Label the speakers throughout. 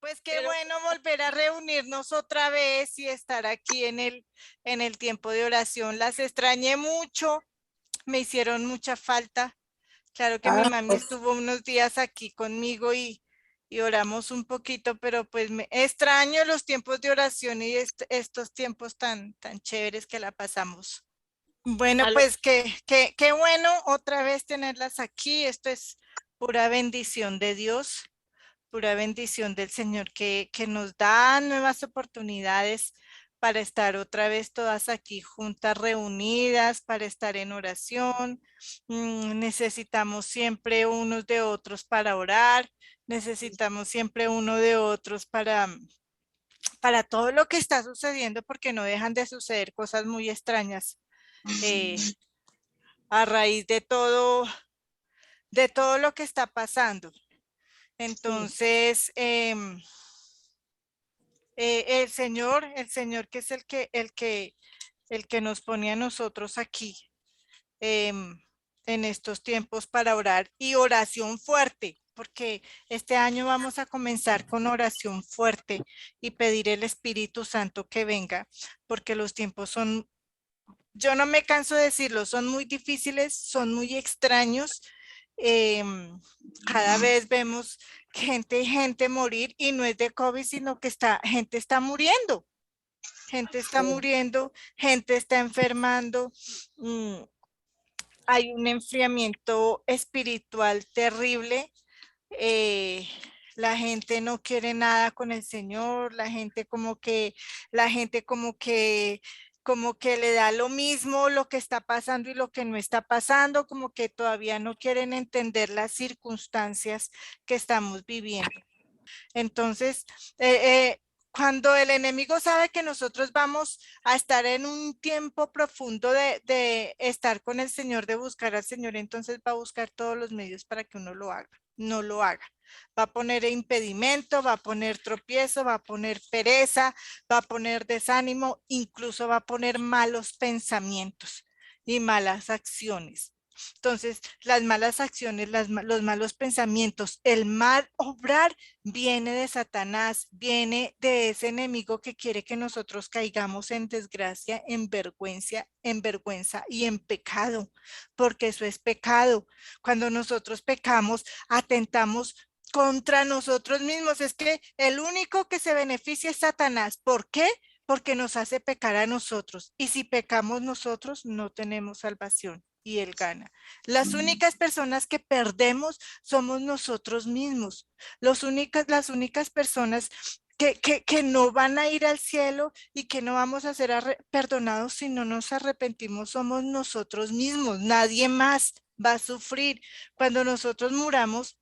Speaker 1: Pues qué
Speaker 2: Pero
Speaker 1: bueno volver a reunirnos otra vez y estar aquí en el tiempo de oración. Las extrañé mucho, me hicieron mucha falta. Claro que mi
Speaker 2: ah,
Speaker 1: mami
Speaker 2: pues,
Speaker 1: estuvo unos días aquí conmigo y oramos un poquito, pero pues me extraño los tiempos de oración y estos tiempos tan chéveres que la pasamos. Bueno,
Speaker 2: a lo-
Speaker 1: pues qué bueno otra vez tenerlas aquí. Esto es pura bendición de Dios, pura bendición del Señor que nos da nuevas oportunidades para estar otra vez todas aquí juntas, reunidas, para estar en oración. Necesitamos siempre unos de otros para orar, necesitamos siempre uno de otros para todo lo que está sucediendo, porque no dejan de suceder cosas muy extrañas a raíz de todo lo que está pasando.
Speaker 2: sí,
Speaker 1: Entonces, el Señor que es el que nos pone a nosotros aquí en estos tiempos para orar y oración fuerte, porque este año vamos a comenzar con oración fuerte y pedir el Espíritu Santo que venga, porque los tiempos son, yo no me canso de decirlo, son muy difíciles, son muy extraños. Cada vez vemos gente morir y no es de COVID, sino que gente está muriendo. Gente está
Speaker 2: sí,
Speaker 1: muriendo, gente está enfermando, hay un enfriamiento espiritual terrible, eh, la gente no quiere nada con el Señor, la gente como que le da lo mismo lo que está pasando y lo que no está pasando, como que todavía no quieren entender las circunstancias que estamos viviendo. Entonces, cuando el enemigo sabe que nosotros vamos a estar en un tiempo profundo de estar con el Señor, de buscar al Señor, entonces va a buscar todos los medios para que uno lo haga, no lo haga. Va a poner impedimento, va a poner tropiezo, va a poner pereza, va a poner desánimo, incluso va a poner malos pensamientos y malas acciones. Entonces, las malas acciones, los malos pensamientos, el mal obrar viene de Satanás, viene de ese enemigo que quiere que nosotros caigamos en desgracia, en vergüenza y en pecado, porque eso es pecado. Cuando nosotros pecamos, atentamos contra nosotros mismos. Es que el único que se beneficia es Satanás. ¿Por qué? Porque nos hace pecar a nosotros. Y si pecamos nosotros, no tenemos salvación y él gana. Las únicas personas que perdemos somos nosotros mismos. Las únicas personas que no van a ir al cielo y que no vamos a ser perdonados si no nos arrepentimos somos nosotros mismos. Nadie más va a sufrir. Cuando nosotros muramos,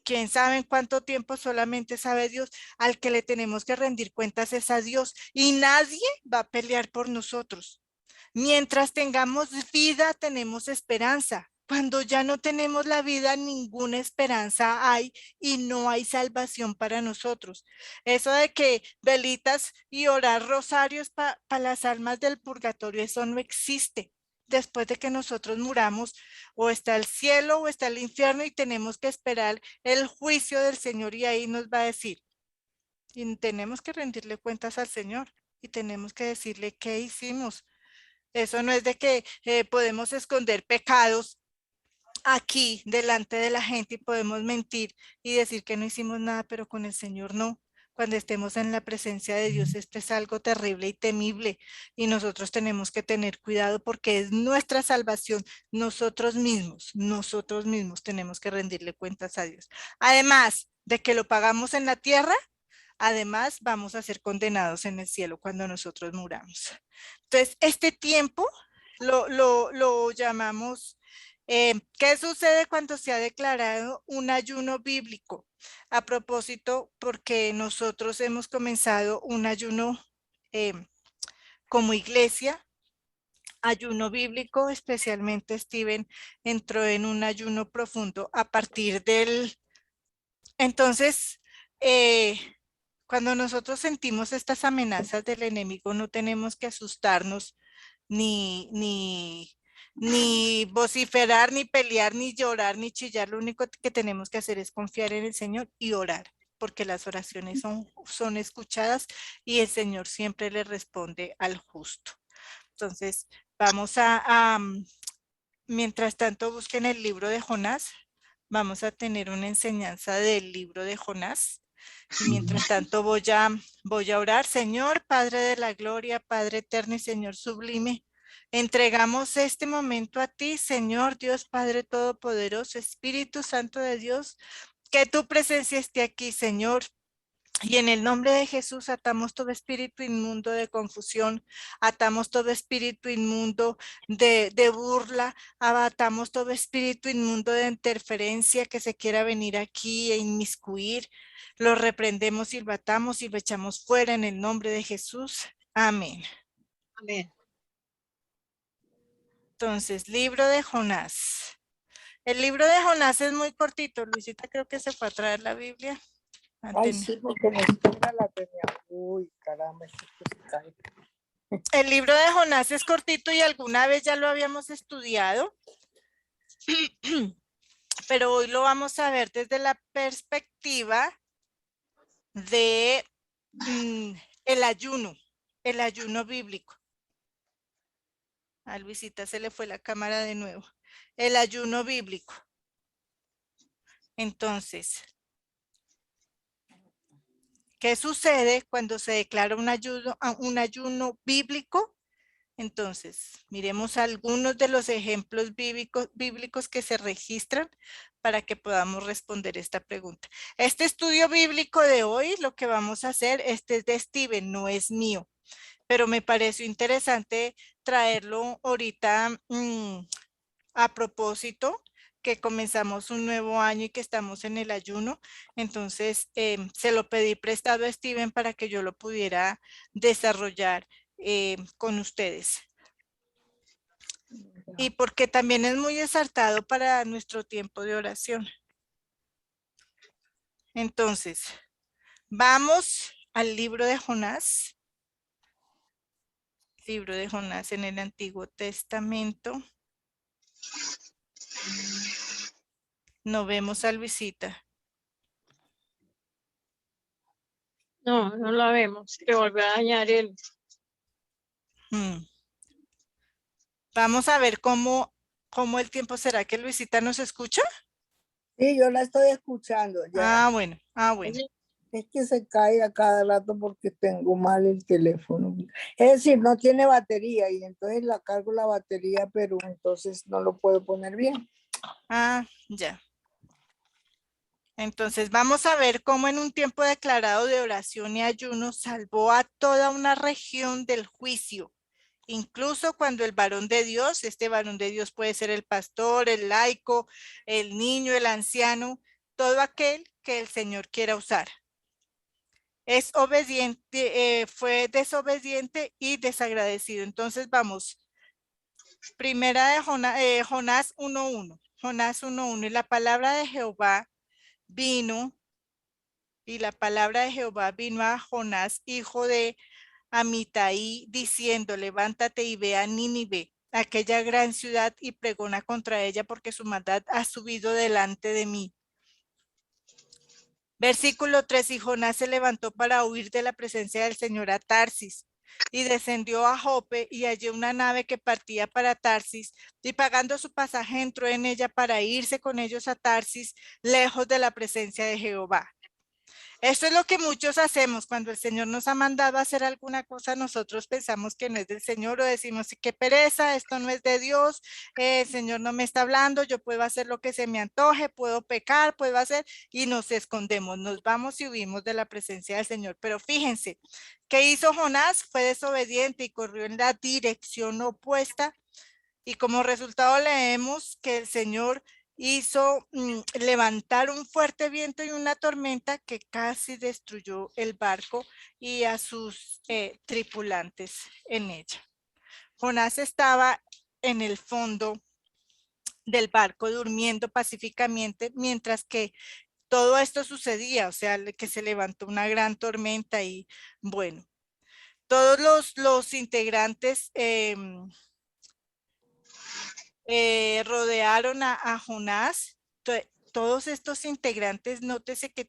Speaker 1: quién sabe en cuánto tiempo, solamente sabe Dios. Al que le tenemos que rendir cuentas es a Dios y nadie va a pelear por nosotros. Mientras tengamos vida, tenemos esperanza. Cuando ya no tenemos la vida, ninguna esperanza hay y no hay salvación para nosotros. Eso de que velitas y orar rosarios para las almas del purgatorio, eso no existe. Después de que nosotros muramos, o está el cielo o está el infierno y tenemos que esperar el juicio del Señor y ahí nos va a decir, y tenemos que rendirle cuentas al Señor y tenemos que decirle qué hicimos. Eso no es de que podemos esconder pecados aquí delante de la gente y podemos mentir y decir que no hicimos nada, pero con el Señor no. Cuando estemos en la presencia de Dios, esto es algo terrible y temible y nosotros tenemos que tener cuidado porque es nuestra salvación. Nosotros mismos tenemos que rendirle cuentas a Dios. Además de que lo pagamos en la tierra, además vamos a ser condenados en el cielo cuando nosotros muramos. Entonces, este tiempo lo llamamos, ¿qué sucede cuando se ha declarado un ayuno bíblico? A propósito, porque nosotros hemos comenzado un ayuno eh, como iglesia, ayuno bíblico, especialmente Steven entró en un ayuno profundo a partir entonces, eh, cuando nosotros sentimos estas amenazas del enemigo, no tenemos que asustarnos ni vociferar, ni pelear, ni llorar, ni chillar. Lo único que tenemos que hacer es confiar en el Señor y orar. porque las oraciones son escuchadas y el Señor siempre le responde al justo. Entonces, vamos mientras tanto, busquen el libro de Jonás. Vamos a tener una enseñanza del libro de Jonás. Y mientras tanto voy a orar. Señor, Padre de la gloria, Padre eterno y Señor sublime, entregamos este momento a ti, Señor Dios Padre Todopoderoso, Espíritu Santo de Dios, que tu presencia esté aquí, Señor. Y en el nombre de Jesús atamos todo espíritu inmundo de confusión, atamos todo espíritu inmundo de burla, atamos todo espíritu inmundo de interferencia que se quiera venir aquí e inmiscuir. Lo reprendemos y lo atamos y lo echamos fuera en el nombre de Jesús. Amén.
Speaker 2: Amén.
Speaker 1: Entonces, libro de Jonás. El libro de Jonás es muy cortito. Luisita creo que se fue a traer la Biblia.
Speaker 3: Ay, sí, porque mi esposa la tenía. Uy, caramba, esto se cae.
Speaker 1: El libro de Jonás es cortito y alguna vez ya lo habíamos estudiado, pero hoy lo vamos a ver desde la perspectiva de el ayuno bíblico. A Luisita se le fue la cámara de nuevo. El ayuno bíblico. Entonces, ¿qué sucede cuando se declara un ayuno bíblico? Entonces, miremos algunos de los ejemplos bíblicos que se registran para que podamos responder esta pregunta. Este estudio bíblico de hoy, lo que vamos a hacer, este es de Steven, no es mío, pero me pareció interesante traerlo ahorita a propósito que comenzamos un nuevo año y que estamos en el ayuno. Entonces, se lo pedí prestado a Steven para que yo lo pudiera desarrollar con ustedes. Y porque también es muy exaltado para nuestro tiempo de oración. Entonces, vamos al libro de Jonás. Libro de Jonás en el Antiguo Testamento. No vemos a Luisita.
Speaker 2: No, no la vemos. Que volvió a dañar el.
Speaker 1: Vamos a ver cómo el tiempo será que Luisita nos escucha.
Speaker 3: Sí, yo la estoy escuchando ya.
Speaker 1: Ah, bueno.
Speaker 3: Es que se cae a cada rato porque tengo mal el teléfono. Es decir, no tiene batería y entonces la cargo la batería, pero entonces no lo puedo poner bien.
Speaker 1: Ah, ya. Entonces vamos a ver cómo en un tiempo declarado de oración y ayuno salvó a toda una región del juicio. Incluso cuando el varón de Dios, este varón de Dios puede ser el pastor, el laico, el niño, el anciano, todo aquel que el Señor quiera usar. Es obediente, fue desobediente y desagradecido. Entonces vamos, primera de Jonás 1:1. Jonás 1:1. Y la palabra de Jehová vino, y la palabra de Jehová vino a Jonás, hijo de Amitai, diciendo, levántate y ve a Nínive, aquella gran ciudad, y pregona contra ella, porque su maldad ha subido delante de mí. Versículo 3, y Jonás se levantó para huir de la presencia del Señor a Tarsis, y descendió a Jope, y halló una nave que partía para Tarsis, y pagando su pasaje entró en ella para irse con ellos a Tarsis, lejos de la presencia de Jehová. Esto es lo que muchos hacemos cuando el Señor nos ha mandado a hacer alguna cosa, nosotros pensamos que no es del Señor o decimos qué pereza, esto no es de Dios, el Señor no me está hablando, yo puedo hacer lo que se me antoje, puedo pecar, puedo hacer, y nos escondemos, nos vamos y huimos de la presencia del Señor. Pero fíjense, ¿qué hizo Jonás? Fue desobediente y corrió en la dirección opuesta, y como resultado leemos que el Señor hizo levantar un fuerte viento y una tormenta que casi destruyó el barco y a sus tripulantes en ella. Jonás estaba en el fondo del barco durmiendo pacíficamente mientras que todo esto sucedía, o sea, que se levantó una gran tormenta y bueno, todos los integrantes rodearon a Jonás, todos estos integrantes, nótese que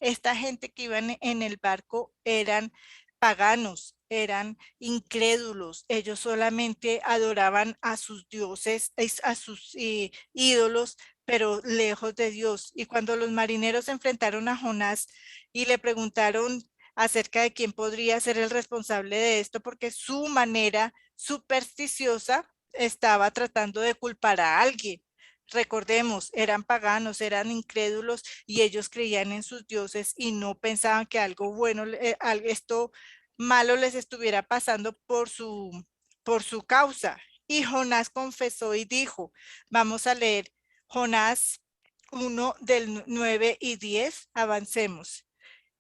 Speaker 1: esta gente que iban en el barco eran paganos, eran incrédulos, ellos solamente adoraban a sus dioses, a sus ídolos, pero lejos de Dios. Y cuando los marineros se enfrentaron a Jonás y le preguntaron acerca de quién podría ser el responsable de esto, porque su manera supersticiosa estaba tratando de culpar a alguien. Recordemos, eran paganos, eran incrédulos y ellos creían en sus dioses y no pensaban que algo bueno, esto malo les estuviera pasando por su causa. Y Jonás confesó y dijo, vamos a leer Jonás 1 del 9 y 10, avancemos.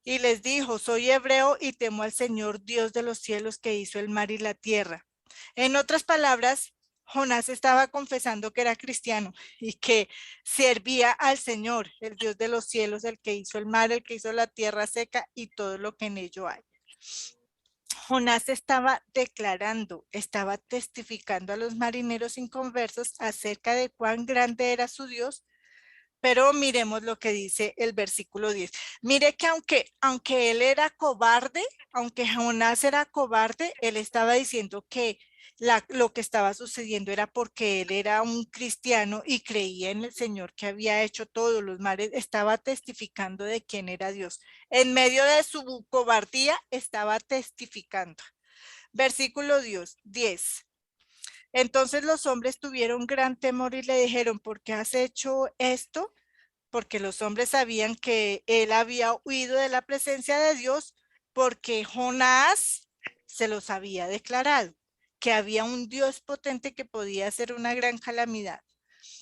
Speaker 1: Y les dijo, soy hebreo y temo al Señor Dios de los cielos que hizo el mar y la tierra. En otras palabras, Jonás estaba confesando que era cristiano y que servía al Señor, el Dios de los cielos, el que hizo el mar, el que hizo la tierra seca y todo lo que en ello hay. Jonás estaba declarando, estaba testificando a los marineros inconversos acerca de cuán grande era su Dios. Pero miremos lo que dice el versículo 10. Mire que aunque él era cobarde, aunque Jonás era cobarde, él estaba diciendo que lo que estaba sucediendo era porque él era un cristiano y creía en el Señor que había hecho todos los mares, estaba testificando de quién era Dios. En medio de su cobardía estaba testificando. Versículo 10. Entonces los hombres tuvieron gran temor y le dijeron, ¿por qué has hecho esto? Porque los hombres sabían que él había huido de la presencia de Dios porque Jonás se los había declarado, que había un Dios potente que podía hacer una gran calamidad.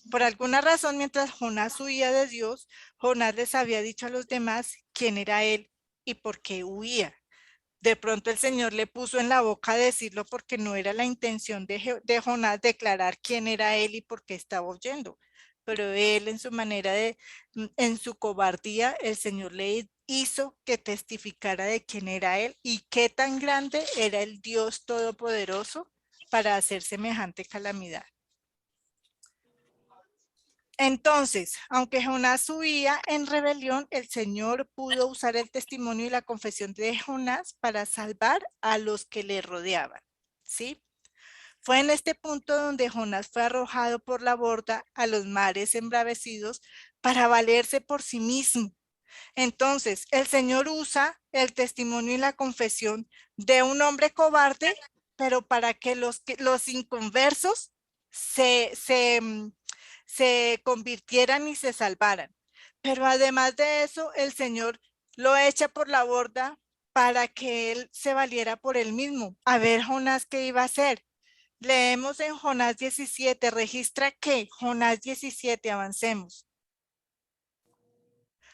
Speaker 1: Por alguna razón, mientras Jonás huía de Dios, Jonás les había dicho a los demás quién era él y por qué huía. De pronto el Señor le puso en la boca decirlo porque no era la intención de Jonás declarar quién era él y por qué estaba huyendo. Pero él en su manera en su cobardía, el Señor le hizo que testificara de quién era él y qué tan grande era el Dios Todopoderoso para hacer semejante calamidad. Entonces, aunque Jonás huía en rebelión, el Señor pudo usar el testimonio y la confesión de Jonás para salvar a los que le rodeaban, ¿sí? Fue en este punto donde Jonás fue arrojado por la borda a los mares embravecidos para valerse por sí mismo. Entonces, el Señor usa el testimonio y la confesión de un hombre cobarde, pero para que los inconversos se convirtieran y se salvaran. Pero además de eso, el Señor lo echa por la borda para que él se valiera por él mismo. A ver, Jonás, ¿qué iba a hacer? Leemos en Jonás 17, registra que Jonás 17, avancemos.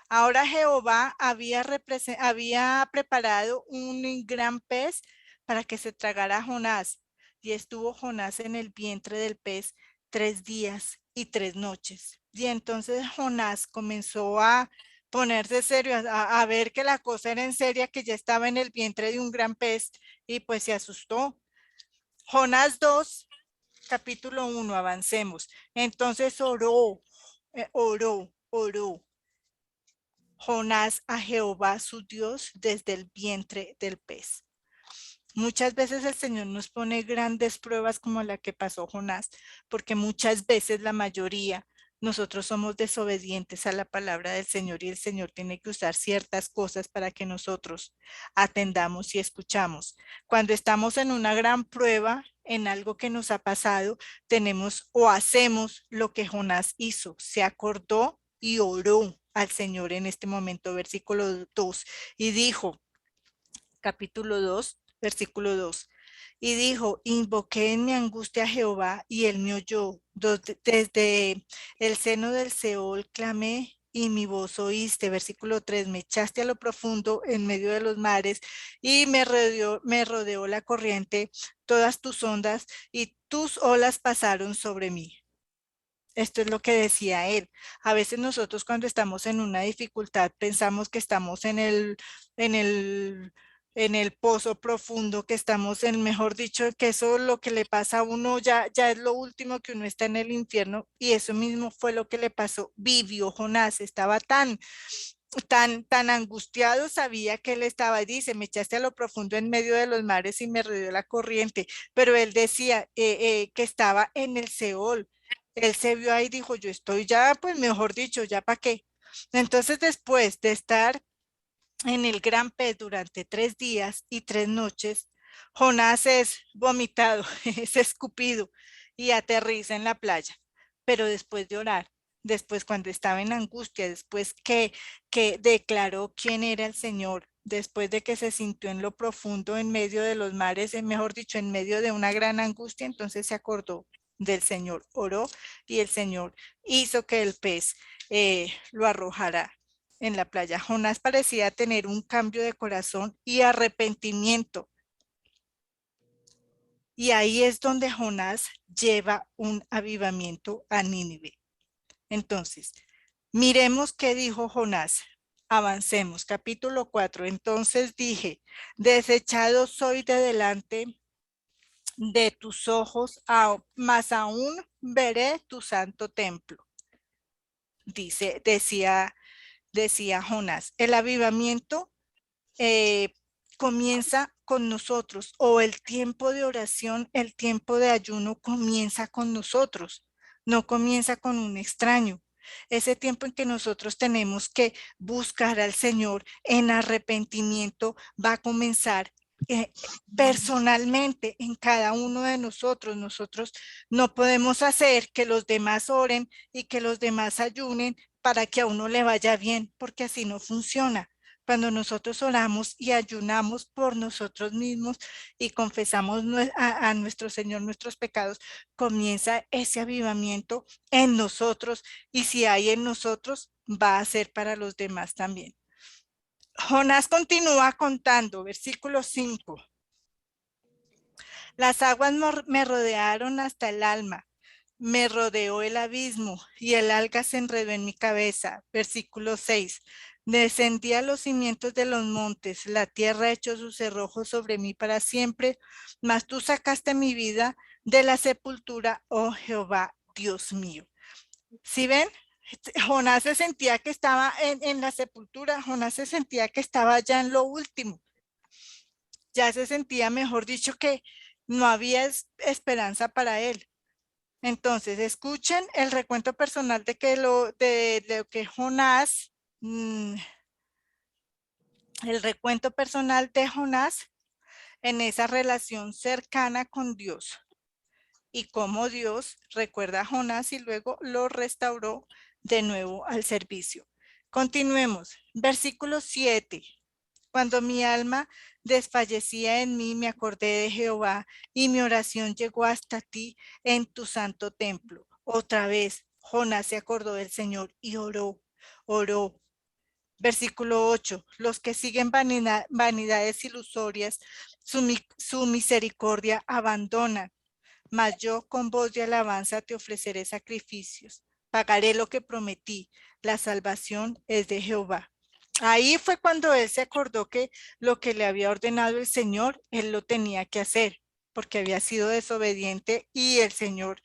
Speaker 1: Ahora Jehová había preparado un gran pez para que se tragara a Jonás, y estuvo Jonás en el vientre del pez 3 días y 3 noches. Y entonces Jonás comenzó a ponerse serio, a ver que la cosa era en serio, que ya estaba en el vientre de un gran pez, y pues se asustó. Jonás 2, capítulo 1, avancemos. Entonces oró Jonás a Jehová su Dios desde el vientre del pez. Muchas veces el Señor nos pone grandes pruebas como la que pasó Jonás, porque muchas veces, la mayoría, nosotros somos desobedientes a la palabra del Señor y el Señor tiene que usar ciertas cosas para que nosotros atendamos y escuchamos. Cuando estamos en una gran prueba, en algo que nos ha pasado, tenemos o hacemos lo que Jonás hizo, se acordó y oró al Señor en este momento, versículo 2, y dijo, capítulo 2, versículo 2. Y dijo, invoqué en mi angustia a Jehová y él me oyó. Desde el seno del Seol clamé y mi voz oíste. Versículo 3, me echaste a lo profundo en medio de los mares y me rodeó la corriente, todas tus ondas y tus olas pasaron sobre mí. Esto es lo que decía él. A veces nosotros cuando estamos en una dificultad pensamos que estamos en el en el pozo profundo que estamos en, mejor dicho, que eso lo que le pasa a uno ya es lo último, que uno está en el infierno, y eso mismo fue lo que le pasó. Vivió Jonás, estaba tan angustiado, sabía que él estaba, dice, me echaste a lo profundo en medio de los mares y me rodeó la corriente, pero él decía que estaba en el Seol. Él se vio ahí y dijo, yo estoy ya, pues mejor dicho, ya para qué. Entonces, después de estar en el gran pez durante 3 días y 3 noches, Jonás es vomitado, es escupido y aterriza en la playa. Pero después de orar, después cuando estaba en angustia, después que declaró quién era el Señor, después de que se sintió en lo profundo, en medio de los mares, mejor dicho, en medio de una gran angustia, entonces se acordó del Señor, oró y el Señor hizo que el pez lo arrojara en la playa. Jonás parecía tener un cambio de corazón y arrepentimiento. Y ahí es donde Jonás lleva un avivamiento a Nínive. Entonces, miremos qué dijo Jonás. Avancemos, capítulo 4. Entonces dije, desechado soy de delante de tus ojos, mas aún veré tu santo templo. Decía Jonás, el avivamiento comienza con nosotros, o el tiempo de oración, el tiempo de ayuno comienza con nosotros, no comienza con un extraño. Ese tiempo en que nosotros tenemos que buscar al Señor en arrepentimiento va a comenzar personalmente en cada uno de nosotros. Nosotros no podemos hacer que los demás oren y que los demás ayunen para que a uno le vaya bien, porque así no funciona. Cuando nosotros oramos y ayunamos por nosotros mismos y confesamos a nuestro Señor nuestros pecados, comienza ese avivamiento en nosotros, y si hay en nosotros, va a ser para los demás también. Jonás continúa contando, versículo 5. Las aguas me rodearon hasta el alma, me rodeó el abismo y el alga se enredó en mi cabeza. Versículo 6. Descendí a los cimientos de los montes, la tierra echó sus cerrojos sobre mí para siempre, mas tú sacaste mi vida de la sepultura, oh Jehová, Dios mío. ¿Sí ven? Jonás se sentía que estaba en la sepultura, Jonás se sentía que estaba ya en lo último, ya se sentía, mejor dicho, que no había esperanza para él. Entonces, escuchen el recuento personal de lo que Jonás, el recuento personal de Jonás en esa relación cercana con Dios, y cómo Dios recuerda a Jonás y luego lo restauró de nuevo al servicio. Continuemos. Versículo 7. Cuando mi alma desfallecía en mí, me acordé de Jehová y mi oración llegó hasta ti en tu santo templo. Otra vez, Jonás se acordó del Señor y oró. Versículo 8. Los que siguen vanidades ilusorias, su misericordia abandonan. Mas yo con voz de alabanza te ofreceré sacrificios. Pagaré lo que prometí. La salvación es de Jehová. Ahí fue cuando él se acordó que lo que le había ordenado el Señor, él lo tenía que hacer, porque había sido desobediente, y el Señor,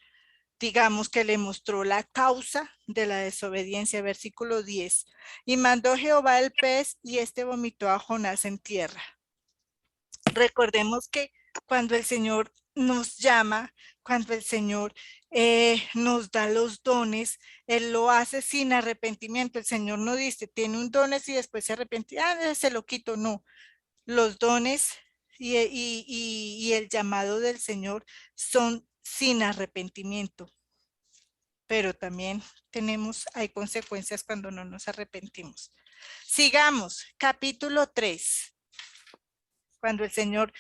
Speaker 1: digamos, que le mostró la causa de la desobediencia. Versículo 10. Y mandó Jehová el pez, y este vomitó a Jonás en tierra. Recordemos que cuando el Señor nos llama, cuando el Señor nos da los dones, Él lo hace sin arrepentimiento. El Señor no dice, tiene un dones y después se arrepiente, se lo quito. No, los dones y el llamado del Señor son sin arrepentimiento, pero también hay consecuencias cuando no nos arrepentimos. Sigamos, capítulo 3. Cuando el Señor,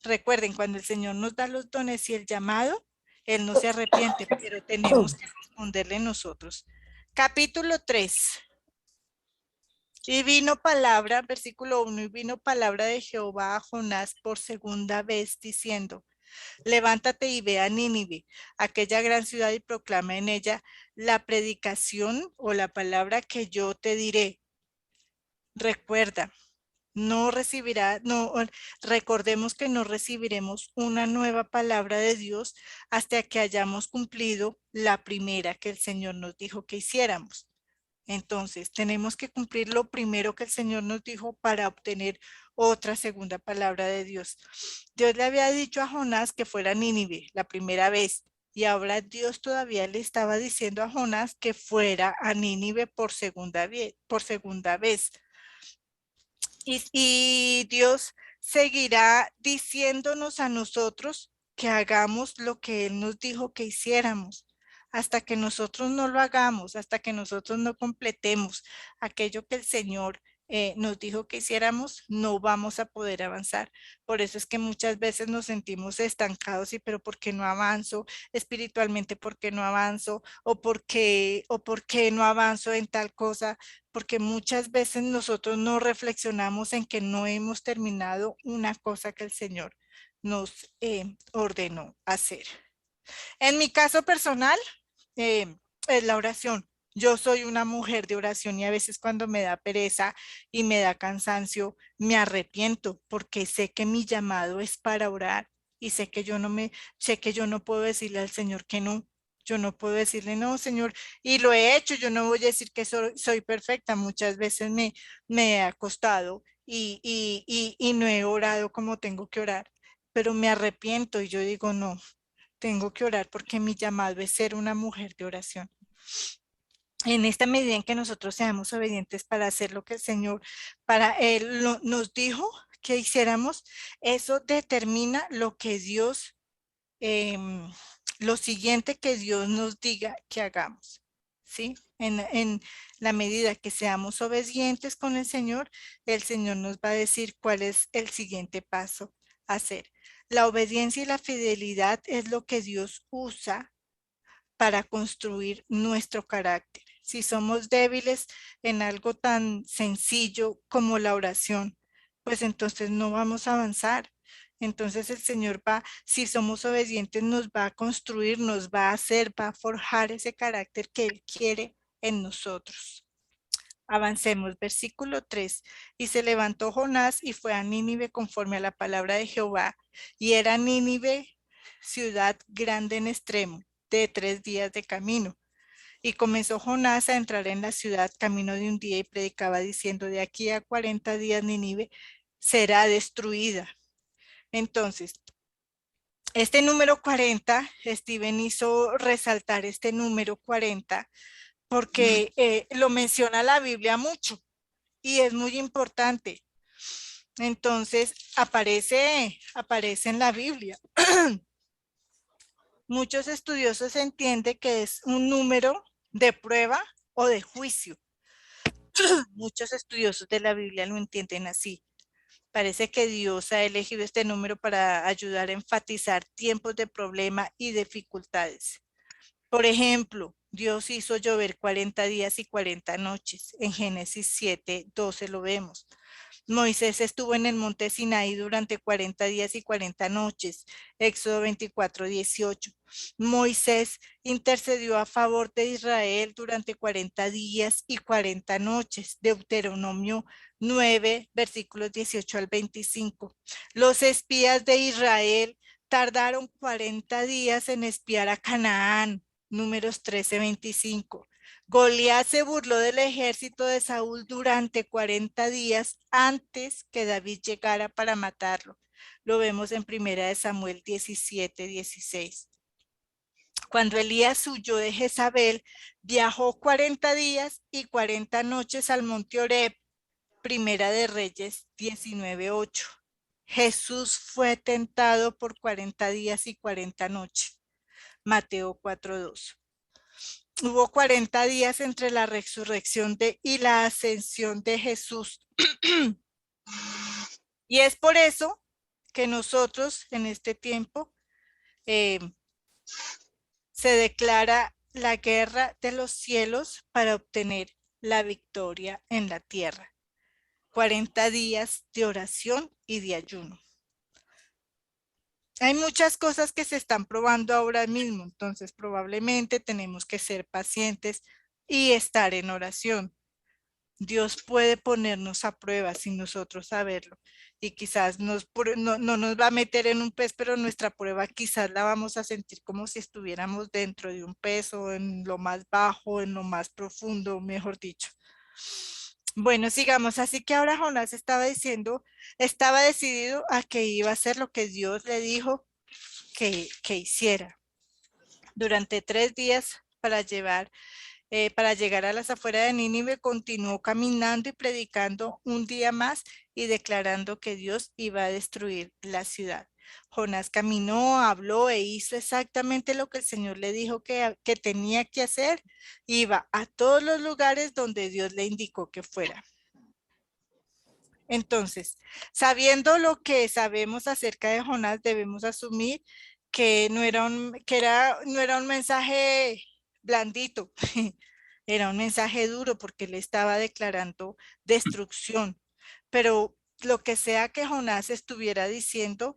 Speaker 1: recuerden, cuando el Señor nos da los dones y el llamado, Él no se arrepiente, pero tenemos que responderle nosotros. Capítulo 3. Y vino palabra, versículo 1, y vino palabra de Jehová a Jonás por segunda vez, diciendo, levántate y ve a Nínive, aquella gran ciudad, y proclama en ella la predicación o la palabra que yo te diré. Recuerda, no recibirá, no, recordemos que no recibiremos una nueva palabra de Dios hasta que hayamos cumplido la primera que el Señor nos dijo que hiciéramos. Entonces, tenemos que cumplir lo primero que el Señor nos dijo para obtener otra segunda palabra de Dios. Dios le había dicho a Jonás que fuera a Nínive la primera vez, y ahora Dios todavía le estaba diciendo a Jonás que fuera a Nínive por segunda vez. Y Dios seguirá diciéndonos a nosotros que hagamos lo que Él nos dijo que hiciéramos. Hasta que nosotros no lo hagamos, hasta que nosotros no completemos aquello que el Señor nos dijo que hiciéramos, no vamos a poder avanzar. Por eso es que muchas veces nos sentimos estancados y pero ¿por qué no avanzo espiritualmente? ¿Por qué no avanzo? ¿O por qué no avanzo en tal cosa? Porque muchas veces nosotros no reflexionamos en que no hemos terminado una cosa que el Señor nos ordenó hacer. En mi caso personal, es la oración. Yo soy una mujer de oración y a veces cuando me da pereza y me da cansancio, me arrepiento porque sé que mi llamado es para orar y sé que yo no puedo decirle al Señor que no. Yo no puedo decirle, no, Señor, y lo he hecho, yo no voy a decir que soy perfecta, muchas veces me he acostado y no he orado como tengo que orar, pero me arrepiento y yo digo, no, tengo que orar porque mi llamado es ser una mujer de oración. En esta medida en que nosotros seamos obedientes para hacer lo que el Señor para Él nos dijo que hiciéramos, eso determina lo que Dios, lo siguiente que Dios nos diga que hagamos. ¿Sí? En la medida que seamos obedientes con el Señor nos va a decir cuál es el siguiente paso a hacer. La obediencia y la fidelidad es lo que Dios usa para construir nuestro carácter. Si somos débiles en algo tan sencillo como la oración, pues entonces no vamos a avanzar. Entonces el Señor va, si somos obedientes, nos va a construir, nos va a hacer, va a forjar ese carácter que Él quiere en nosotros. Avancemos, versículo 3. Y se levantó Jonás y fue a Nínive conforme a la palabra de Jehová. Y era Nínive ciudad grande en extremo, de 3 días de camino. Y comenzó Jonás a entrar en la ciudad camino de un día y predicaba diciendo, de aquí a 40 días Nínive será destruida. Entonces, este número 40, Steven hizo resaltar este número 40 porque lo menciona la Biblia mucho y es muy importante. Entonces, aparece en la Biblia. Muchos estudiosos entienden que es un número de prueba o de juicio. Muchos estudiosos de la Biblia lo entienden así. Parece que Dios ha elegido este número para ayudar a enfatizar tiempos de problema y dificultades. Por ejemplo, Dios hizo llover 40 días y 40 noches. En Génesis 7:12 lo vemos. Moisés estuvo en el monte Sinaí durante 40 días y 40 noches. Éxodo 24:18. Moisés intercedió a favor de Israel durante 40 días y 40 noches. Deuteronomio 9, versículos 18 al 25. Los espías de Israel tardaron 40 días en espiar a Canaán. Números 13:25. Goliat se burló del ejército de Saúl durante 40 días antes que David llegara para matarlo. Lo vemos en 1 Samuel 17:16. Cuando Elías huyó de Jezabel, viajó 40 días y 40 noches al monte Oreb. 1 Reyes 19:8. Jesús fue tentado por 40 días y 40 noches. Mateo 4:2. Hubo 40 días entre la resurrección y la ascensión de Jesús. Y es por eso que nosotros en este tiempo se declara la guerra de los cielos para obtener la victoria en la tierra. 40 días de oración y de ayuno. Hay muchas cosas que se están probando ahora mismo, entonces probablemente tenemos que ser pacientes y estar en oración. Dios puede ponernos a prueba sin nosotros saberlo. Y quizás no nos va a meter en un pez, pero nuestra prueba quizás la vamos a sentir como si estuviéramos dentro de un pez o en lo más bajo, en lo más profundo, mejor dicho. Bueno, sigamos. Así que ahora Jonás estaba decidido a que iba a hacer lo que Dios le dijo que hiciera. Durante 3 días para llegar a las afueras de Nínive, continuó caminando y predicando un día más y declarando que Dios iba a destruir la ciudad. Jonás caminó, habló e hizo exactamente lo que el Señor le dijo que tenía que hacer. Iba a todos los lugares donde Dios le indicó que fuera. Entonces, sabiendo lo que sabemos acerca de Jonás, debemos asumir que no era un mensaje blandito, era un mensaje duro porque le estaba declarando destrucción. Pero lo que sea que Jonás estuviera diciendo,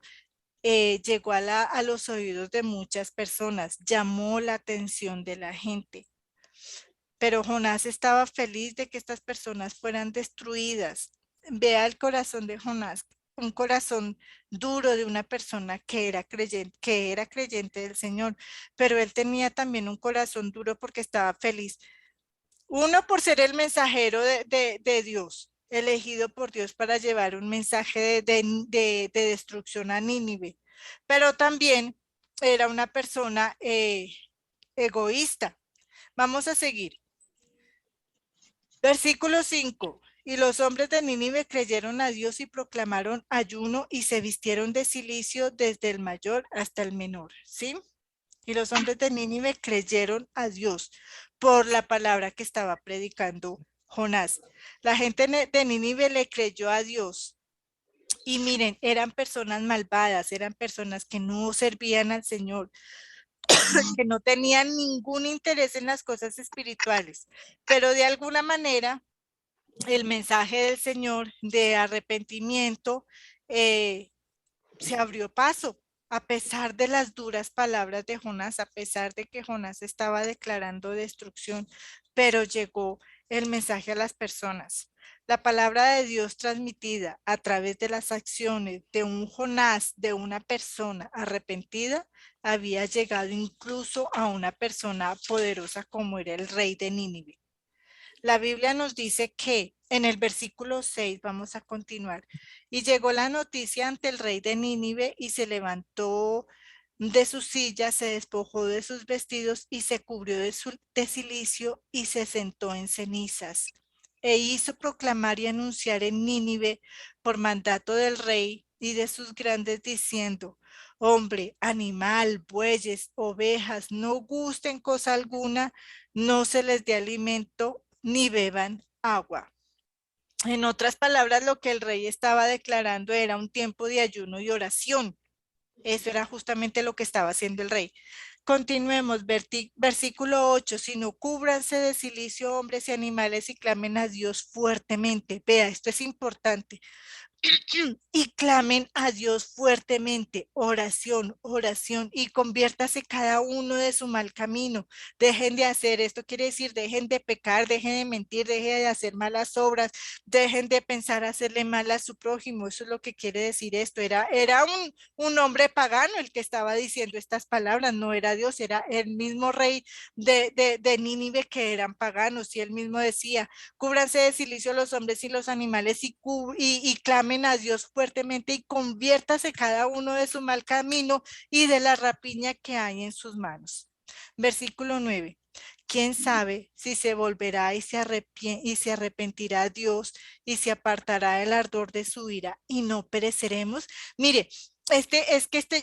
Speaker 1: llegó a los oídos de muchas personas, llamó la atención de la gente. Pero Jonás estaba feliz de que estas personas fueran destruidas. Vea el corazón de Jonás, un corazón duro de una persona que era creyente del Señor, pero él tenía también un corazón duro porque estaba feliz. Uno, por ser el mensajero de Dios, elegido por Dios para llevar un mensaje de destrucción a Nínive, pero también era una persona egoísta. Vamos a seguir. Versículo 5. Y los hombres de Nínive creyeron a Dios y proclamaron ayuno y se vistieron de cilicio desde el mayor hasta el menor. ¿Sí? Y los hombres de Nínive creyeron a Dios por la palabra que estaba predicando Jonás. La gente de Nínive le creyó a Dios. Y miren, eran personas malvadas, eran personas que no servían al Señor, que no tenían ningún interés en las cosas espirituales, pero de alguna manera el mensaje del Señor de arrepentimiento se abrió paso, a pesar de las duras palabras de Jonás, a pesar de que Jonás estaba declarando destrucción, pero llegó el mensaje a las personas. La palabra de Dios transmitida a través de las acciones de un Jonás, de una persona arrepentida, había llegado incluso a una persona poderosa como era el rey de Nínive. La Biblia nos dice que en el versículo 6, vamos a continuar, y llegó la noticia ante el rey de Nínive y se levantó de su silla, se despojó de sus vestidos y se cubrió de silicio y se sentó en cenizas. E hizo proclamar y anunciar en Nínive por mandato del rey y de sus grandes diciendo: hombre, animal, bueyes, ovejas, no gusten cosa alguna, no se les dé alimento ni beban agua. En otras palabras, lo que el rey estaba declarando era un tiempo de ayuno y oración. Eso era justamente lo que estaba haciendo el rey. Continuemos, versículo 8, sino cúbranse de silicio hombres y animales y clamen a Dios fuertemente. Vea, esto es importante. Y clamen a Dios fuertemente, oración, oración, y conviértase cada uno de su mal camino. Dejen de hacer, esto quiere decir, dejen de pecar, dejen de mentir, dejen de hacer malas obras, dejen de pensar hacerle mal a su prójimo. Eso es lo que quiere decir esto. Era un hombre pagano el que estaba diciendo estas palabras, no era Dios, era el mismo rey de Nínive, que eran paganos, y él mismo decía: cúbranse de silicio los hombres y los animales y clamen a Dios fuertemente y conviértase cada uno de su mal camino y de la rapiña que hay en sus manos. Versículo 9. ¿Quién sabe si se volverá y se arrepentirá Dios y se apartará el ardor de su ira y no pereceremos? Mire,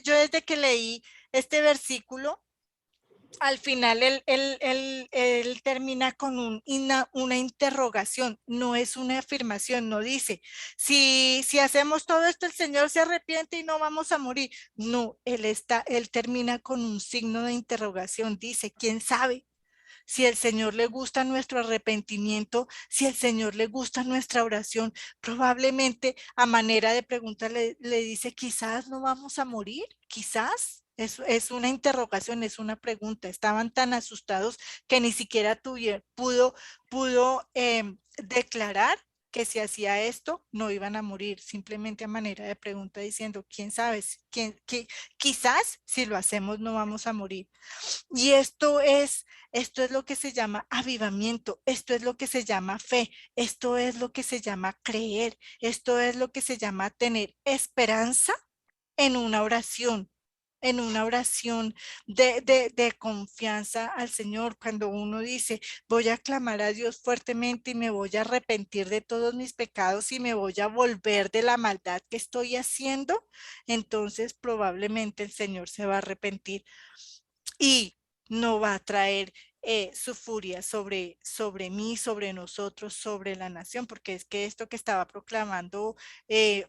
Speaker 1: yo desde que leí este versículo, al final él termina con una interrogación, no es una afirmación, no dice, si hacemos todo esto el Señor se arrepiente y no vamos a morir. No, él termina con un signo de interrogación, dice, ¿quién sabe? Si el Señor le gusta nuestro arrepentimiento, si el Señor le gusta nuestra oración, probablemente a manera de pregunta le dice, quizás no vamos a morir, quizás. Es una interrogación, es una pregunta. Estaban tan asustados que ni siquiera pudo declarar que si hacía esto no iban a morir, simplemente a manera de pregunta diciendo, quién sabe, quizás si lo hacemos no vamos a morir. Y esto es lo que se llama avivamiento, esto es lo que se llama fe, esto es lo que se llama creer, esto es lo que se llama tener esperanza en una oración de confianza al Señor. Cuando uno dice, voy a clamar a Dios fuertemente y me voy a arrepentir de todos mis pecados y me voy a volver de la maldad que estoy haciendo, entonces probablemente el Señor se va a arrepentir y no va a traer su furia sobre mí, sobre nosotros, sobre la nación, porque es que esto que estaba proclamando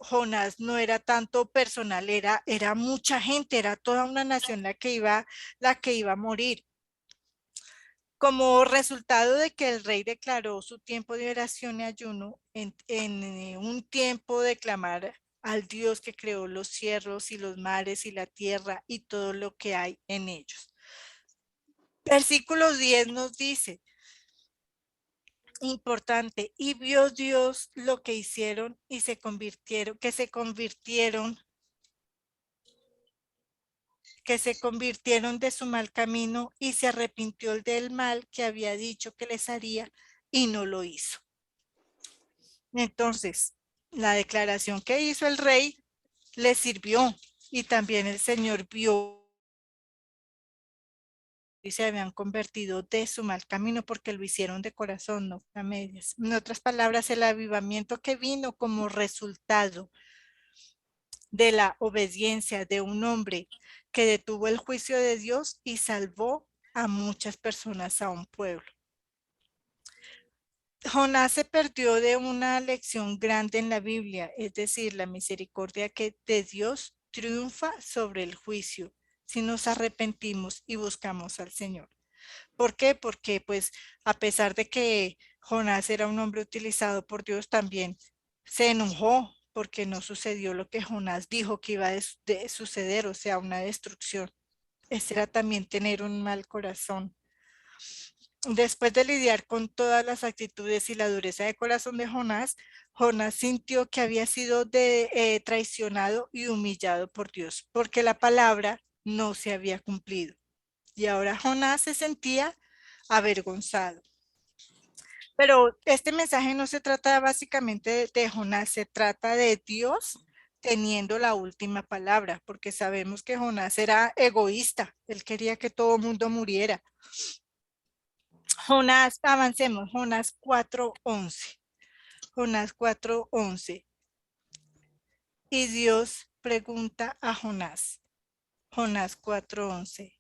Speaker 1: Jonás no era tanto personal, era mucha gente, era toda una nación la que iba a morir. Como resultado de que el rey declaró su tiempo de oración y ayuno en un tiempo de clamar al Dios que creó los cielos y los mares y la tierra y todo lo que hay en ellos. Versículo 10 nos dice, importante, y vio Dios lo que hicieron y se convirtieron de su mal camino y se arrepintió del mal que había dicho que les haría y no lo hizo. Entonces, la declaración que hizo el rey le sirvió y también el Señor vio y se habían convertido de su mal camino porque lo hicieron de corazón, no a medias. En otras palabras, el avivamiento que vino como resultado de la obediencia de un hombre que detuvo el juicio de Dios y salvó a muchas personas, a un pueblo. Jonás se perdió de una lección grande en la Biblia, es decir, la misericordia que de Dios triunfa sobre el juicio si nos arrepentimos y buscamos al Señor. ¿Por qué? Porque pues a pesar de que Jonás era un hombre utilizado por Dios, también se enojó porque no sucedió lo que Jonás dijo que iba a suceder, o sea, una destrucción. Ese era también tener un mal corazón. Después de lidiar con todas las actitudes y la dureza de corazón de Jonás, Jonás sintió que había sido traicionado y humillado por Dios, porque la palabra no se había cumplido. Y ahora Jonás se sentía avergonzado. Pero este mensaje no se trata básicamente de Jonás, se trata de Dios teniendo la última palabra, porque sabemos que Jonás era egoísta, él quería que todo el mundo muriera. Jonás, avancemos, Jonás 4:11. Jonás 4:11. Y Dios pregunta a Jonás, Jonás 4:11.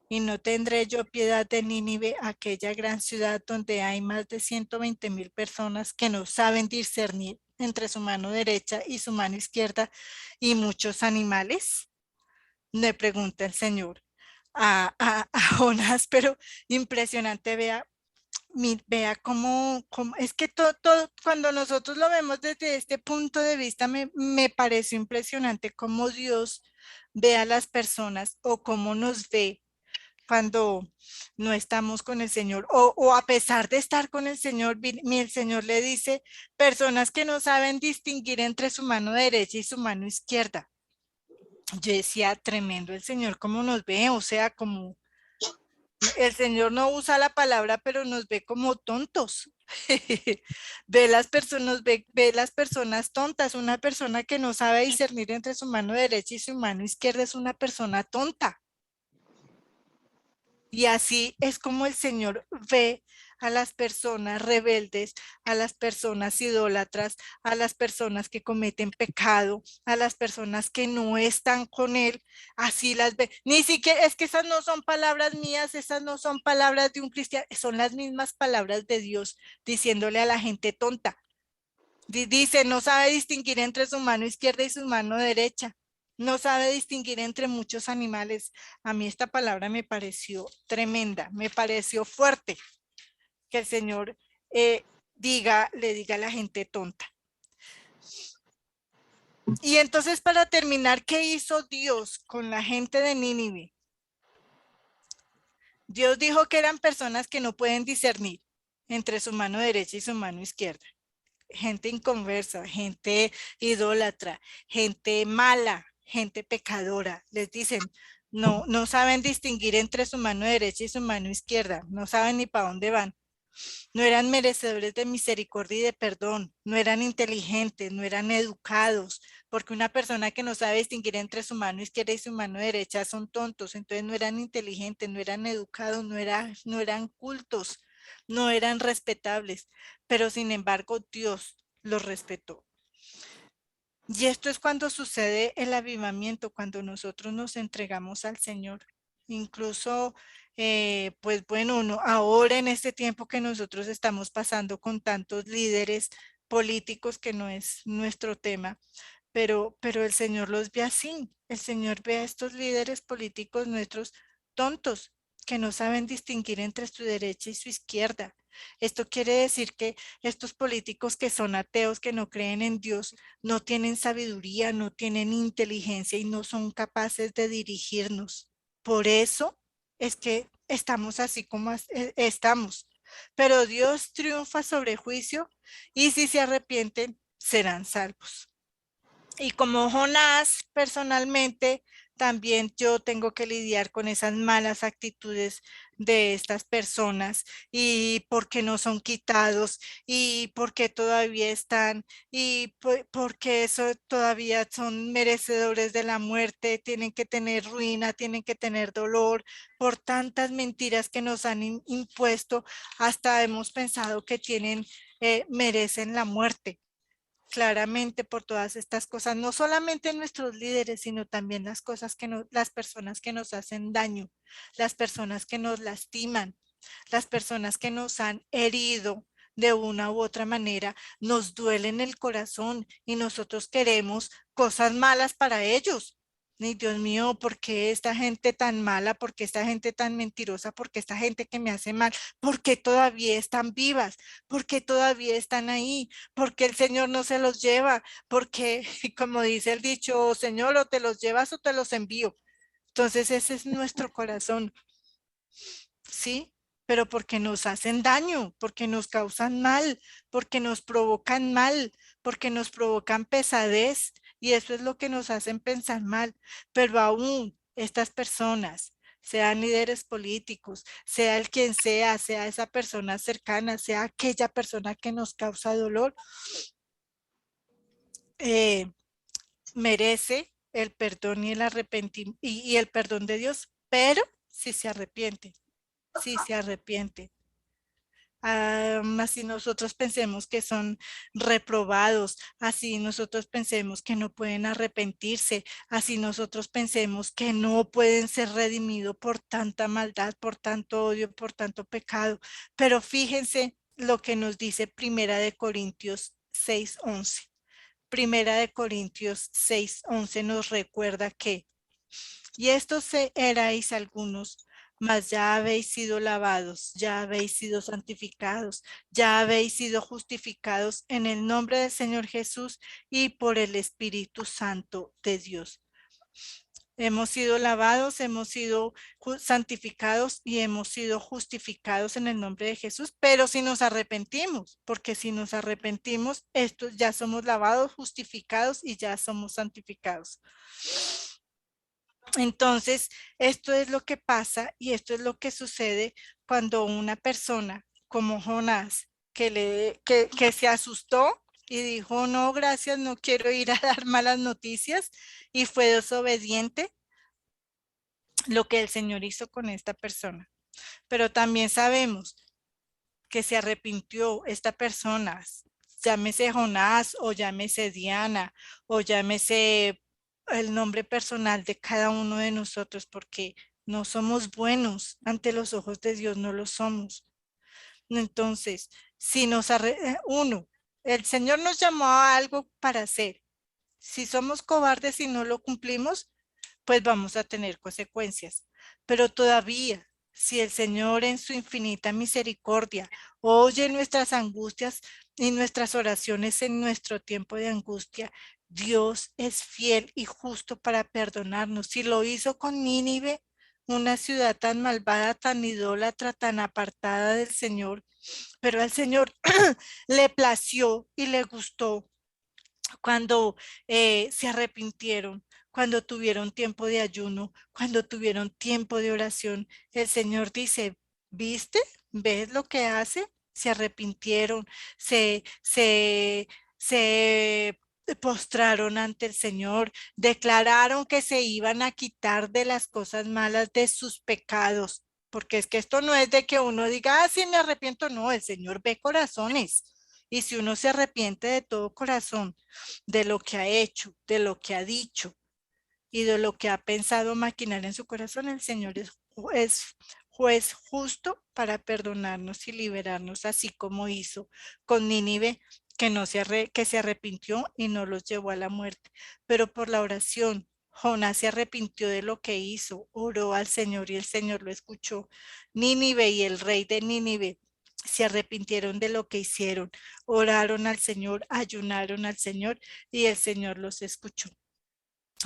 Speaker 1: Y no tendré yo piedad de Nínive, aquella gran ciudad donde hay más de 120,000 personas que no saben discernir entre su mano derecha y su mano izquierda y muchos animales. Le pregunta el Señor a Jonás, pero impresionante, vea cómo es que todo, cuando nosotros lo vemos desde este punto de vista, me pareció impresionante cómo Dios ve a las personas o cómo nos ve cuando no estamos con el Señor o a pesar de estar con el Señor, el Señor le dice, personas que no saben distinguir entre su mano derecha y su mano izquierda. Yo decía, tremendo el Señor cómo nos ve, o sea, como el Señor no usa la palabra, pero nos ve como tontos. Ve las personas, ve las personas tontas. Una persona que no sabe discernir entre su mano derecha y su mano izquierda es una persona tonta. Y así es como el Señor ve a las personas rebeldes, a las personas idólatras, a las personas que cometen pecado, a las personas que no están con Él, así las ve. Ni siquiera, es que esas no son palabras mías, esas no son palabras de un cristiano, son las mismas palabras de Dios diciéndole a la gente tonta. Dice, no sabe distinguir entre su mano izquierda y su mano derecha. No sabe distinguir entre muchos animales. A mí esta palabra me pareció tremenda, me pareció fuerte que el Señor le diga a la gente tonta. Y entonces, para terminar, ¿qué hizo Dios con la gente de Nínive? Dios dijo que eran personas que no pueden discernir entre su mano derecha y su mano izquierda. Gente inconversa, gente idólatra, gente mala, gente pecadora. Les dicen, no saben distinguir entre su mano derecha y su mano izquierda, no saben ni para dónde van. No eran merecedores de misericordia y de perdón, no eran inteligentes, no eran educados, porque una persona que no sabe distinguir entre su mano izquierda y su mano derecha son tontos, entonces no eran inteligentes, no eran educados, no eran cultos, no eran respetables, pero sin embargo Dios los respetó. Y esto es cuando sucede el avivamiento, cuando nosotros nos entregamos al Señor. Incluso, pues bueno, ahora en este tiempo que nosotros estamos pasando con tantos líderes políticos, que no es nuestro tema, pero el Señor los ve así. El Señor ve a estos líderes políticos nuestros tontos, que no saben distinguir entre su derecha y su izquierda. Esto quiere decir que estos políticos que son ateos, que no creen en Dios, no tienen sabiduría, no tienen inteligencia y no son capaces de dirigirnos. Por eso es que estamos así como estamos. Pero Dios triunfa sobre juicio y si se arrepienten, serán salvos. Y como Jonás, personalmente, también yo tengo que lidiar con esas malas actitudes de estas personas y por qué no son quitados y por qué todavía están y por qué eso todavía son merecedores de la muerte, tienen que tener ruina, tienen que tener dolor por tantas mentiras que nos han impuesto, hasta hemos pensado que merecen la muerte. Claramente, por todas estas cosas, no solamente nuestros líderes, sino también las personas que nos hacen daño, las personas que nos lastiman, las personas que nos han herido de una u otra manera, nos duelen el corazón y nosotros queremos cosas malas para ellos. Y Dios mío, ¿por qué esta gente tan mala? ¿Por qué esta gente tan mentirosa? ¿Por qué esta gente que me hace mal? ¿Por qué todavía están vivas? ¿Por qué todavía están ahí? Porque el Señor no se los lleva, porque como dice el dicho, Señor, o te los llevas o te los envío. Entonces ese es nuestro corazón, ¿sí? Pero porque nos hacen daño, porque nos causan mal, porque nos provocan mal, porque nos provocan pesadez, y eso es lo que nos hacen pensar mal. Pero aún estas personas, sean líderes políticos, sea el quien sea esa persona cercana, sea aquella persona que nos causa dolor, eh, merece el perdón y el arrepentimiento y el perdón de Dios, pero si se arrepiente, si se arrepiente. Así nosotros pensemos que son reprobados, así nosotros pensemos que no pueden arrepentirse, así nosotros pensemos que no pueden ser redimidos por tanta maldad, por tanto odio, por tanto pecado. Pero fíjense lo que nos dice Primera de Corintios 6:11. Primera de Corintios 6:11 nos recuerda que, y estos erais algunos, mas ya habéis sido lavados, ya habéis sido santificados, ya habéis sido justificados en el nombre del Señor Jesús y por el Espíritu Santo de Dios. Hemos sido lavados, hemos sido santificados y hemos sido justificados en el nombre de Jesús, pero si nos arrepentimos, porque si nos arrepentimos, estos ya somos lavados, justificados y ya somos santificados. Entonces, esto es lo que pasa y esto es lo que sucede cuando una persona como Jonás, que se asustó y dijo, no, gracias, no quiero ir a dar malas noticias, y fue desobediente, lo que el Señor hizo con esta persona. Pero también sabemos que se arrepintió esta persona, llámese Jonás o llámese Diana o llámese el nombre personal de cada uno de nosotros, porque no somos buenos ante los ojos de Dios, no lo somos. Entonces, si el Señor nos llamó a algo para hacer. Si somos cobardes y no lo cumplimos, pues vamos a tener consecuencias. Pero todavía, si el Señor en su infinita misericordia oye nuestras angustias y nuestras oraciones en nuestro tiempo de angustia, Dios es fiel y justo para perdonarnos. Si lo hizo con Nínive, una ciudad tan malvada, tan idólatra, tan apartada del Señor, pero al Señor le plació y le gustó cuando se arrepintieron, cuando tuvieron tiempo de ayuno, cuando tuvieron tiempo de oración. El Señor dice, ¿viste? ¿Ves lo que hace? Se arrepintieron, se postraron ante el Señor, declararon que se iban a quitar de las cosas malas de sus pecados. Porque es que esto no es de que uno diga, ah, sí, me arrepiento. No, el Señor ve corazones. Y si uno se arrepiente de todo corazón, de lo que ha hecho, de lo que ha dicho y de lo que ha pensado maquinar en su corazón, el Señor es juez justo para perdonarnos y liberarnos, así como hizo con Nínive, que, que se arrepintió y no los llevó a la muerte. Pero por la oración, Jonás se arrepintió de lo que hizo, oró al Señor y el Señor lo escuchó. Nínive y el rey de Nínive se arrepintieron de lo que hicieron, oraron al Señor, ayunaron al Señor y el Señor los escuchó.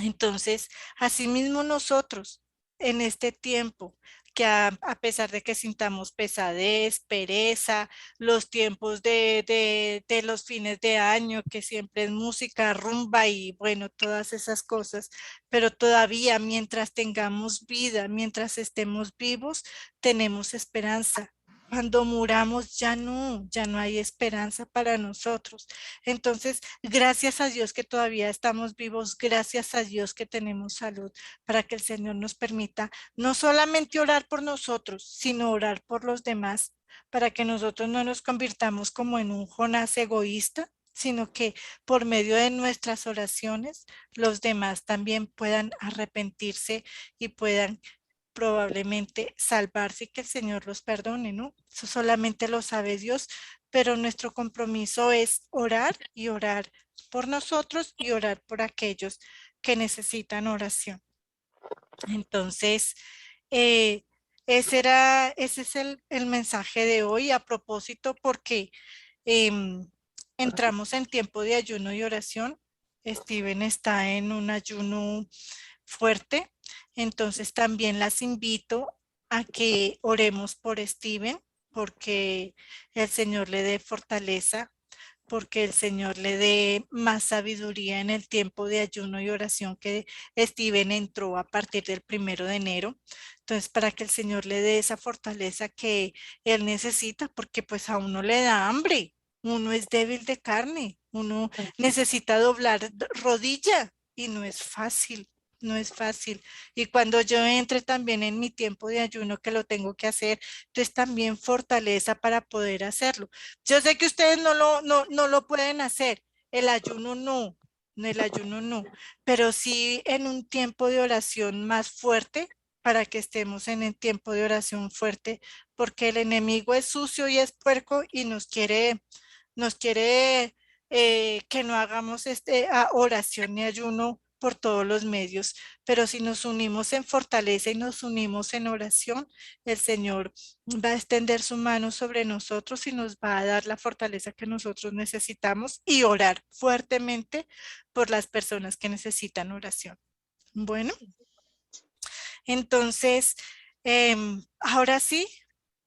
Speaker 1: Entonces, asimismo nosotros en este tiempo, que a pesar de que sintamos pesadez, pereza, los tiempos de los fines de año, que siempre es música, rumba y bueno, todas esas cosas, pero todavía mientras tengamos vida, mientras estemos vivos, tenemos esperanza. Cuando muramos ya no hay esperanza para nosotros. Entonces, gracias a Dios que todavía estamos vivos, gracias a Dios que tenemos salud, para que el Señor nos permita no solamente orar por nosotros, sino orar por los demás, para que nosotros no nos convirtamos como en un Jonás egoísta, sino que por medio de nuestras oraciones los demás también puedan arrepentirse y puedan probablemente salvarse y que el Señor los perdone, ¿no? Eso solamente lo sabe Dios, pero nuestro compromiso es orar y orar por nosotros y orar por aquellos que necesitan oración. Entonces, eh, ese es el mensaje de hoy a propósito porque entramos en tiempo de ayuno y oración. Steven está en un ayuno fuerte, entonces también las invito a que oremos por Steven, porque el Señor le dé fortaleza, porque el Señor le dé más sabiduría en el tiempo de ayuno y oración que Steven entró a partir del 1 de enero. Entonces, para que el Señor le dé esa fortaleza que él necesita, porque pues a uno le da hambre, uno es débil de carne, uno necesita doblar rodilla y no es fácil. No es fácil. Y cuando yo entre también en mi tiempo de ayuno que lo tengo que hacer, entonces también fortaleza para poder hacerlo. Yo sé que ustedes no lo pueden hacer, el ayuno no, el ayuno no, pero sí en un tiempo de oración más fuerte, para que estemos en el tiempo de oración fuerte, porque el enemigo es sucio y es puerco y nos quiere que no hagamos oración ni ayuno por todos los medios, pero si nos unimos en fortaleza y nos unimos en oración, el Señor va a extender su mano sobre nosotros y nos va a dar la fortaleza que nosotros necesitamos y orar fuertemente por las personas que necesitan oración. Bueno, entonces, ahora sí,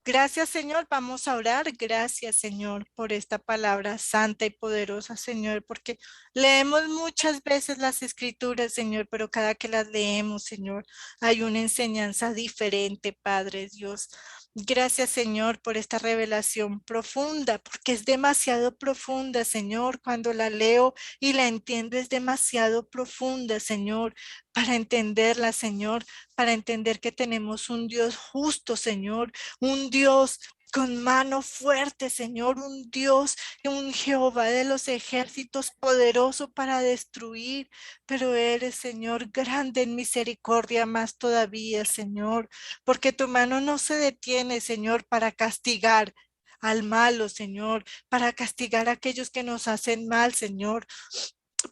Speaker 1: gracias, Señor. Vamos a orar. Gracias, Señor, por esta palabra santa y poderosa, Señor, porque leemos muchas veces las escrituras, Señor, pero cada que las leemos, Señor, hay una enseñanza diferente, Padre Dios. Gracias, Señor, por esta revelación profunda, porque es demasiado profunda, Señor. Cuando la leo y la entiendo, es demasiado profunda, Señor, para entenderla, Señor, para entender que tenemos un Dios justo, Señor, un Dios con mano fuerte, Señor, un Dios, un Jehová de los ejércitos poderoso para destruir, pero eres, Señor, grande en misericordia más todavía, Señor, porque tu mano no se detiene, Señor, para castigar al malo, Señor, para castigar a aquellos que nos hacen mal, Señor,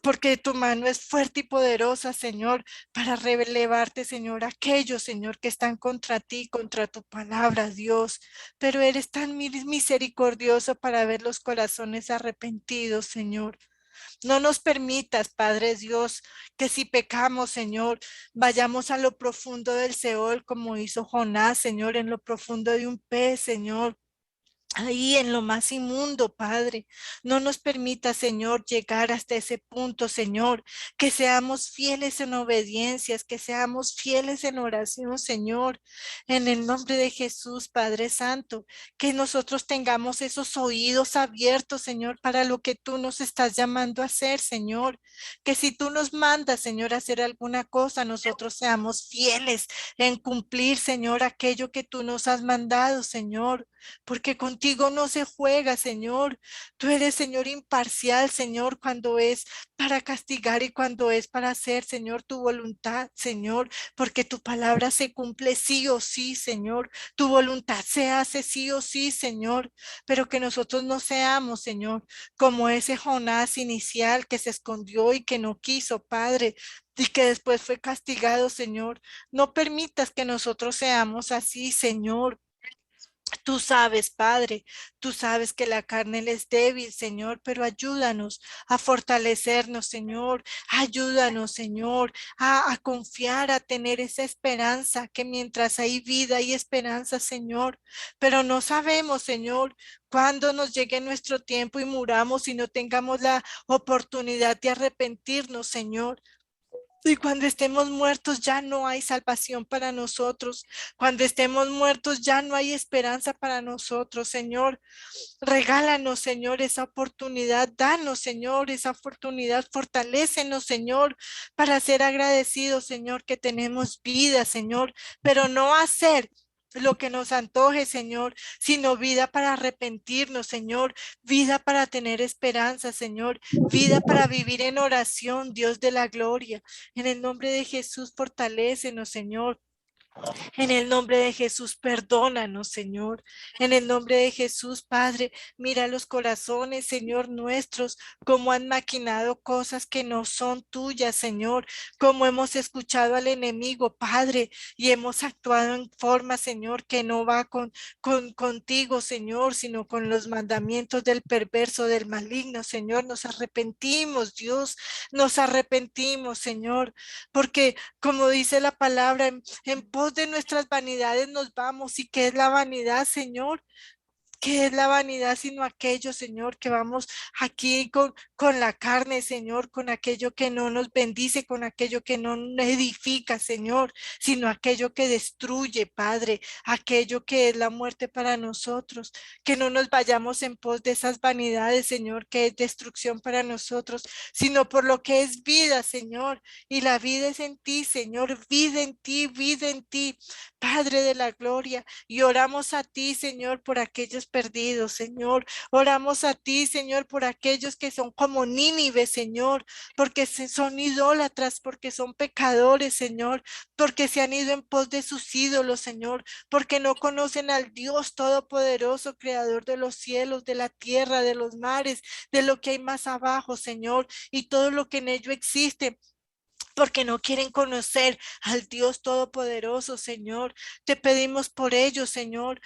Speaker 1: porque tu mano es fuerte y poderosa, Señor, para relevarte, Señor, aquellos, Señor, que están contra ti, contra tu palabra, Dios. Pero eres tan misericordioso para ver los corazones arrepentidos, Señor. No nos permitas, Padre Dios, que si pecamos, Señor, vayamos a lo profundo del Seol, como hizo Jonás, Señor, en lo profundo de un pez, Señor. Ahí en lo más inmundo, Padre, no nos permita, Señor, llegar hasta ese punto, Señor, que seamos fieles en obediencias, que seamos fieles en oración, Señor, en el nombre de Jesús, Padre Santo, que nosotros tengamos esos oídos abiertos, Señor, para lo que tú nos estás llamando a hacer, Señor, que si tú nos mandas, Señor, a hacer alguna cosa, nosotros seamos fieles en cumplir, Señor, aquello que tú nos has mandado, Señor, porque contigo no se juega, Señor. Tú eres, Señor, imparcial, Señor, cuando es para castigar y cuando es para hacer, Señor, tu voluntad, Señor, porque tu palabra se cumple sí o sí, Señor. Tu voluntad se hace sí o sí, Señor, pero que nosotros no seamos, Señor, como ese Jonás inicial que se escondió y que no quiso, Padre, y que después fue castigado, Señor. No permitas que nosotros seamos así, Señor. Tú sabes, Padre, tú sabes que la carne le es débil, Señor, pero ayúdanos a fortalecernos, Señor. Ayúdanos, Señor, a confiar, a tener esa esperanza, que mientras hay vida hay esperanza, Señor. Pero no sabemos, Señor, cuándo nos llegue nuestro tiempo y muramos y no tengamos la oportunidad de arrepentirnos, Señor. Y cuando estemos muertos ya no hay salvación para nosotros. Cuando estemos muertos ya no hay esperanza para nosotros, Señor. Regálanos, Señor, esa oportunidad. Danos, Señor, esa oportunidad. Fortalécenos, Señor, para ser agradecidos, Señor, que tenemos vida, Señor, pero no hacer lo que nos antoje, Señor, sino vida para arrepentirnos, Señor, vida para tener esperanza, Señor, vida para vivir en oración, Dios de la gloria. En el nombre de Jesús, fortalécenos, Señor. En el nombre de Jesús, perdónanos, Señor. En el nombre de Jesús, Padre, mira los corazones, Señor, nuestros, cómo han maquinado cosas que no son tuyas, Señor, cómo hemos escuchado al enemigo, Padre, y hemos actuado en forma, Señor, que no va contigo, Señor, sino con los mandamientos del perverso, del maligno, Señor. Nos arrepentimos, Dios, nos arrepentimos, Señor, porque como dice la palabra, en pos de nuestras vanidades nos vamos. ¿Y qué es la vanidad, Señor? ¿Qué es la vanidad sino aquello, Señor, que vamos aquí con la carne, Señor, con aquello que no nos bendice, con aquello que no edifica, Señor, sino aquello que destruye, Padre, aquello que es la muerte para nosotros, que no nos vayamos en pos de esas vanidades, Señor, que es destrucción para nosotros, sino por lo que es vida, Señor, y la vida es en ti, Señor, vida en ti, Padre de la gloria. Y oramos a ti, Señor, por aquellos perdidos, Señor. Oramos a ti, Señor, por aquellos que son como Nínive, Señor, porque son idólatras, porque son pecadores, Señor, porque se han ido en pos de sus ídolos, Señor, porque no conocen al Dios Todopoderoso, Creador de los cielos, de la tierra, de los mares, de lo que hay más abajo, Señor, y todo lo que en ello existe, porque no quieren conocer al Dios Todopoderoso, Señor. Te pedimos por ellos, Señor,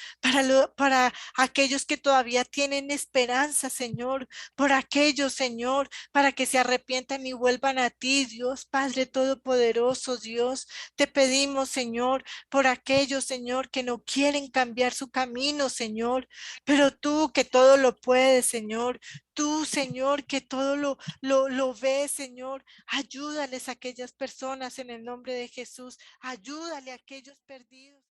Speaker 1: para aquellos que todavía tienen esperanza, Señor, por aquellos, Señor, para que se arrepientan y vuelvan a ti, Dios Padre Todopoderoso, Dios. Te pedimos, Señor, por aquellos, Señor, que no quieren cambiar su camino, Señor, pero tú que todo lo puedes, Señor. Tú, Señor, que todo lo ves, Señor. Ayúdales a aquellas personas en el nombre de Jesús. Ayúdale a aquellos perdidos.